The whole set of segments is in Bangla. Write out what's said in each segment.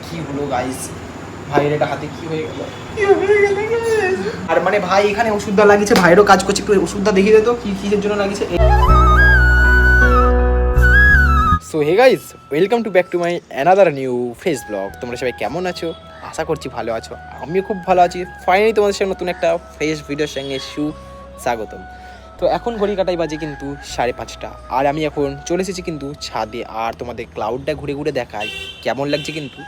কি হলো গাইস, ভাইয়ের এটা হাতে কি হয়ে গেল, আর মানে ভাই এখানে ওষুধটা লাগিয়েছে, ভাইয়েরও কাজ করছে, একটু ওষুধটা দেখিয়ে দে তো কি কিসের জন্য লাগিয়েছে। So hey guys, welcome to back to my another new face blog. তোমরা সবাই কেমন আছো? আশা করছি ভালো আছো, আমিও খুব ভালো আছি। ফাইনালি তোমাদের সাথে নতুন একটা ফেস ভিডিওর সঙ্গে স্বাগতম। তো এখন ঘড়ি কাটাই বাজে কিন্তু 5:30, আর আমি এখন চলে এসেছি কিন্তু ছাদে, আর তোমাদের ক্লাউডটা ঘুরে ঘুরে দেখাই কেমন লাগছে কিন্তু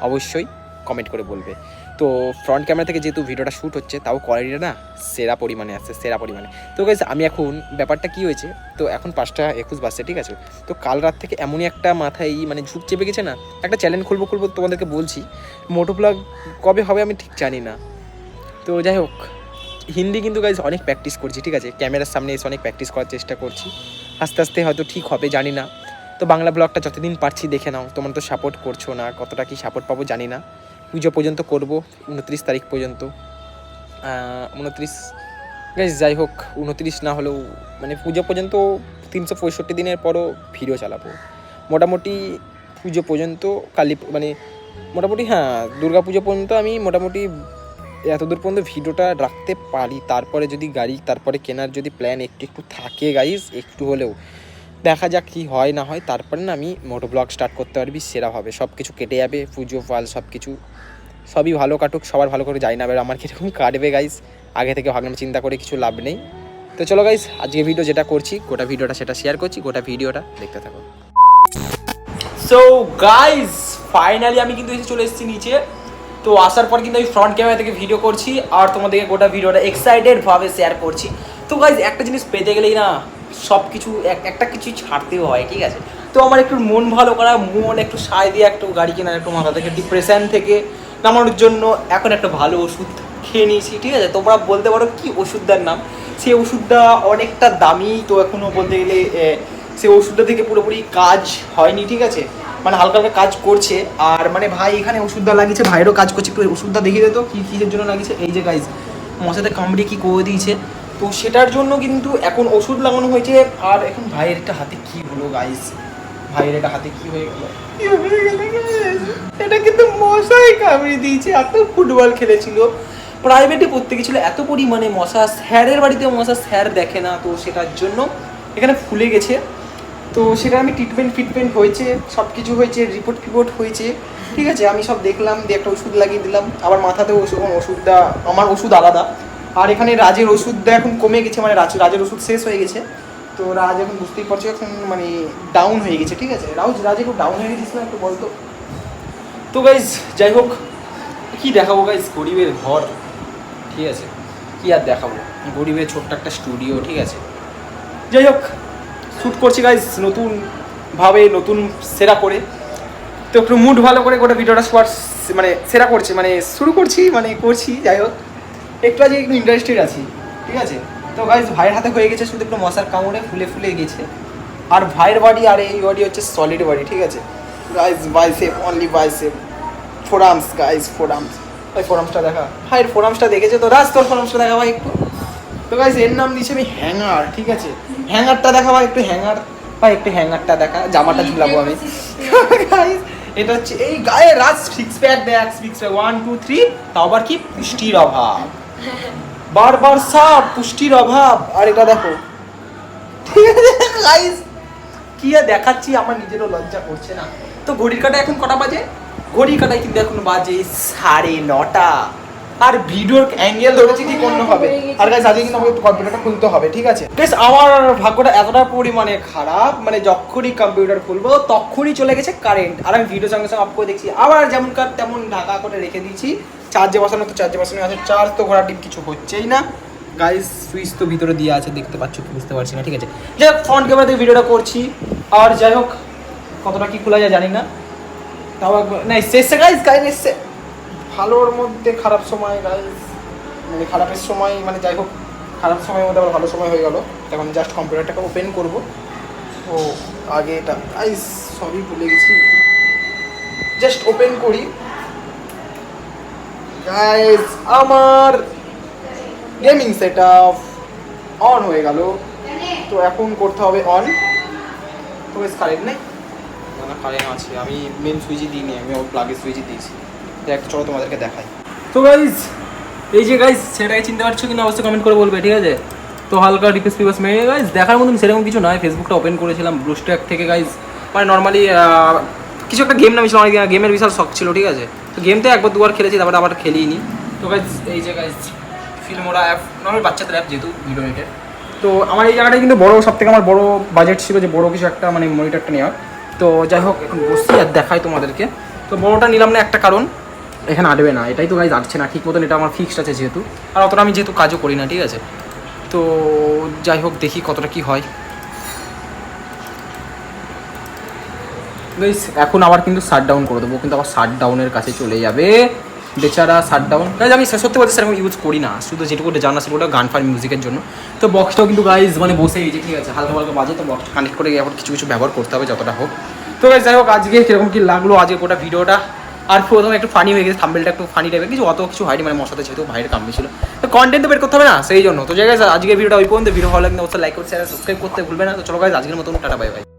অবশ্যই কমেন্ট করে বলবে। তো ফ্রন্ট ক্যামেরা থেকে যেহেতু ভিডিওটা শ্যুট হচ্ছে, তাও কোয়ালিটিটা না সেরা পরিমাণে আসছে, সেরা পরিমাণে। তো গাইস আমি এখন ব্যাপারটা কি হয়েছে, তো এখন 5:21 বাজছে, ঠিক আছে। তো কাল রাত থেকে এমনই একটা মাথায় মানে ঝুঁক চেপে গেছে না, একটা চ্যালেঞ্জ খুলবো তোমাদেরকে বলছি। মোটো ব্লগ কবে হবে আমি ঠিক জানি না। তো যাই হোক, হিন্দি কিন্তু গাইজ অনেক প্র্যাকটিস করছি, ঠিক আছে। ক্যামেরার সামনে এসে অনেক প্র্যাকটিস করার চেষ্টা করছি, আস্তে আস্তে হয়তো ঠিক হবে, জানি না। তো বাংলা ব্লগটা যতদিন পারছি দেখে নাও, তোমরা তো সাপোর্ট করছো না, কতটা কি সাপোর্ট পাবো জানি না। পুজো পর্যন্ত করব, 29 তারিখ পর্যন্ত, 29 গাইজ। যাই হোক, 29 না হলেও মানে পুজো পর্যন্ত 365 দিনের পরও ভিডিও চালাবো মোটামুটি। পুজো পর্যন্ত মানে মোটামুটি, হ্যাঁ, দুর্গা পুজো পর্যন্ত আমি মোটামুটি এতদূর পর্যন্ত ভিডিওটা রাখতে পারি। তারপরে যদি গাড়ি তারপরে কেনার যদি প্ল্যান একটু একটু থাকে গাইজ, একটু হলেও দেখা যাক কী হয় না হয়, তারপরে না আমি মোটো ব্লগ স্টার্ট করতে পারবি, সেরা হবে। সব কিছু কেটে যাবে, পুজো ফাল সব কিছু, সবই ভালো কাটুক, সবার ভালো করে যাই না, এবার আমার কীরকম কাটবে গাইজ আগে থেকে ভাবলাম, চিন্তা করে কিছু লাভ নেই। তো চলো গাইজ, আজকে ভিডিও যেটা করছি, গোটা ভিডিওটা সেটা শেয়ার করছি, গোটা ভিডিওটা দেখতে থাকো। সো গাইজ ফাইনালি আমি কিন্তু এসে চলে এসেছি নিচে। তো আসার পর কিন্তু আমি ফ্রন্ট ক্যামেরা থেকে ভিডিও করছি, আর তোমাদেরকে গোটা ভিডিওটা এক্সাইটেডভাবে শেয়ার করছি। তো গাইজ একটা জিনিস পেতে গেলেই না সব কিছু একটা কিছুই ছাড়তেও হয়, ঠিক আছে। তো আমার একটু মন ভালো করা, মন একটু সায় দিয়ে একটু গাড়ি কেনার একটু মাথা থেকে ডিপ্রেশন থেকে নামানোর জন্য এখন একটা ভালো ওষুধ খেয়ে নিয়েছি, ঠিক আছে। তোমরা বলতে পারো কি ওষুধটার নাম, সেই ওষুধটা অনেকটা দামি। তো এখনও বলতে গেলে সেই ওষুধটা থেকে পুরোপুরি কাজ হয়নি, ঠিক আছে, মানে হালকা হালকা কাজ করছে। আর মানে ভাই এখানে ওষুধটা লাগিয়েছে, ভাইয়েরও কাজ করছে, একটু ওষুধটা দেখিয়ে দিত কী কিসের জন্য লাগিয়েছে। এই যে গাইজ, মশাতে কামড়িয়ে কী করে দিয়েছে, তো সেটার জন্য কিন্তু এখন ওষুধ লাগানো হয়েছে। আর এখন ভাইয়ের একটা হাতে কী হলো গাইজ, ভাইয়ের একটা হাতে কী হয়ে গেল, এটা কিন্তু মশাই কামড়িয়ে দিয়েছে। এত ফুটবল খেলেছিল, প্রাইভেটে পড়তে গেছিলো, এত পরিমাণে মশা, স্যারের বাড়িতে মশা স্যার দেখে না, তো সেটার জন্য এখানে ফুলে গেছে। তো সেটা আমি ট্রিটমেন্ট হয়েছে, সব কিছু হয়েছে, রিপোর্ট হয়েছে, ঠিক আছে। আমি সব দেখলাম, দিয়ে একটা ওষুধ লাগিয়ে দিলাম। আবার মাথাতেও ওষুধটা, আমার ওষুধ আলাদা। আর এখানে রাজের ওষুধটা এখন কমে গেছে, মানে রাজের ওষুধ শেষ হয়ে গেছে। তো রাজ এখন বুঝতেই পারছো এখন মানে ডাউন হয়ে গেছে, ঠিক আছে। রাজ একটু ডাউন হয়ে গেছিস না, একটু বলতো। তো গাইজ যাই হোক, কী দেখাবো গাইজ, গরিবের ঘর, ঠিক আছে, কী আর দেখাবো, গরিবের ছোট্ট একটা স্টুডিও, ঠিক আছে। যাই হোক, শ্যুট করছি গাইজ নতুনভাবে, নতুন সেরা করে। তো একটু মুড ভালো করে গোটা ভিডিওটা মানে সেরা করছি, মানে শুরু করছি, মানে করছি। যাই হোক, একটু আজকে একটু ইন্টারেস্টেড আছি, ঠিক আছে। তো গাইজ ভাইয়ের হাতে হয়ে গেছে শুধু একটু মশার কামড়ে ফুলে গেছে। আর ভাইয়ের বাড়ি আর এই বাড়ি হচ্ছে সলিড বাড়ি, ঠিক আছে। Guys bicep, only bicep, forums guys, forums. ভাই ফোরামসটা দেখা, ভাইয়ের ফোরামসটা দেখেছে তো। রাজ তোর ফোরামসটা দেখা ভাই একটু। তো গাইজ এর নাম দিয়েছি আমি হ্যাঙ্গার, ঠিক আছে। হ্যাঙ্গারটা দেখা ভাই, একটু হ্যাঙ্গার ভাই, একটু হ্যাঙ্গারটা দেখা, জামাটা ঝুলাবো আমি। গাইজ এটা হচ্ছে এই গায়ে রাজ সিক্স প্যাক দেখ, 1 2 3। তাও আবার কি পুষ্টির অভাব, বারবার সাপ, পুষ্টির অভাব। আর এটা দেখো, ঠিক আছে গাইজ, কি আর দেখাচ্ছি, আমার নিজেরও লজ্জা করছে না। তো ঘড়ির কাটায় এখন কটা বাজে, ঘড়ির কাটায় কিন্তু এখন বাজে 9:30। আর ভিডিওর অ্যাঙ্গেল ধরেছি ঠিক অন্য হবে। আর গাইস আজকে কিন্তু আমাকে কম্পিউটারটা খুলতে হবে, ঠিক আছে। গাইস আমার ভাগ্যটা এতটা পরিমাণে খারাপ, মানে যখনই কম্পিউটার খুলবো তখনই চলে গেছে কারেন্ট। আর আমি ভিডিও সঙ্গে সঙ্গে অফ করে দেখছি, আবার যেমন কার তেমন ঢাকা করে রেখে দিয়েছি। চার্জে বসানো আছে, চার্জ তো ঘোরা টিপ কিছু হচ্ছেই না গাইস। সুইচ তো ভিতরে দিয়ে আছে, দেখতে পাচ্ছ কি বুঝতে পারছি না, ঠিক আছে। যাই হোক, ফ্রন্ট ক্যামেরা থেকে ভিডিওটা করছি। আর যাই হোক, কতটা কি খোলা যায় জানি না, তাও না এসছে গাইস, এসছে ভালোর মধ্যে খারাপ সময় গাইস, মানে খারাপের সময়, মানে যাই হোক, খারাপ সময়ের মধ্যে আবার ভালো সময় হয়ে গেল। এখন জাস্ট কম্পিউটারটাকে ওপেন করবো। ও আগে এটা গাইস সবই ভুলে গেছি, জাস্ট ওপেন করি গাইস। আমার গেমিং সেটআপ অন হয়ে গেল, তো এখন করতে হবে অন। তো গাইস কারেন্ট নেই, না কারেন্ট আছে, আমি মেন সুইচই দিইনি, আমি ওর প্লাগের সুইচই দিয়েছি। একটা চলো তোমাদেরকে দেখাই। তো গাইজ এই যে গাইজ সেটাকে চিনতে পারছো কিনা অবশ্যই কমেন্ট করে বলবে, ঠিক আছে? তো হালকা রিকোয়েস্ট ফিকোয়েস্ট মেরে গাইজ দেখার মতন সেরকম কিছু নয়। ফেসবুকটা ওপেন করেছিলাম ব্লুস্ট্যাক থেকে গাইজ, মানে নর্মালি কিছু একটা গেম নামিয়েছিল, অনেক গেমের বিশাল শখ ছিল, ঠিক আছে? তো গেমটা একবার দুবার খেলেছি, তারপরে আবার খেলিনি। তো গাইজ এই যে গাইজ ফিল্মোরা অ্যাপ, নর্মাল বাচ্চাদের অ্যাপ যেহেতু ভিডিও রেটের। তো আমার এই জায়গাটায় কিন্তু বড়, সব থেকে আমার বড় বাজেট ছিল যে বড় কিছু একটা মানে মনিটরটা নেওয়ার। তো যাই হোক এখন বসছি আর দেখাই তোমাদেরকে। তো বড়োটা নিলাম না একটা কারণ, এখানে আটবে না, এটাই তো গাইজ আসছে না ঠিক মতন, এটা আমার ফিক্সড আছে যেহেতু, আর অতটা আমি যেহেতু কাজও করি না, ঠিক আছে? তো যাই হোক দেখি কতটা কী হয়। গাইজ এখন আবার কিন্তু শাটডাউন করে দেবো, কিন্তু আবার শাটডাউনের কাছে চলে যাবে বেচারা। শাটডাউন গাইজ আমি সত্যি বলতে সেরকম ইউজ করি না, শুধু যেটুকু জানা সেটা গান ফান মিউজিকের জন্য। তো বক্সটাও কিন্তু গাইজ মানে বসে এই যে, ঠিক আছে, হালকা হালকা বাজে, তো বক্সটা কানেক্ট করে এখন কিছু কিছু ব্যবহার করতে হবে যতটা হোক। তো গাইজ যাই হোক আজকে কীরকম কী লাগলো আজকে গোটা ভিডিওটা, আর প্রথমে একটু ফানি হয়ে গেছে, থাম্বেলটা একটু ফানি টাইপের, কিছু অত কিছু হয়নি, মানে মশাতে যেহেতু বাইরে কামড়ে ছিল, তো কন্টেন্ট তো বের করতে হবে না, সেই জন্য। তো জায়গায় আজকের ভিডিওটা ওই পর্যন্ত, ভিডিও ভালো লাগলে অবশ্যই লাইক করতে, চ্যানেল সাবস্ক্রাইব করতে ভুলবে না। তো চলো গাইজ আজকের মতন টাটা, বাই বাই।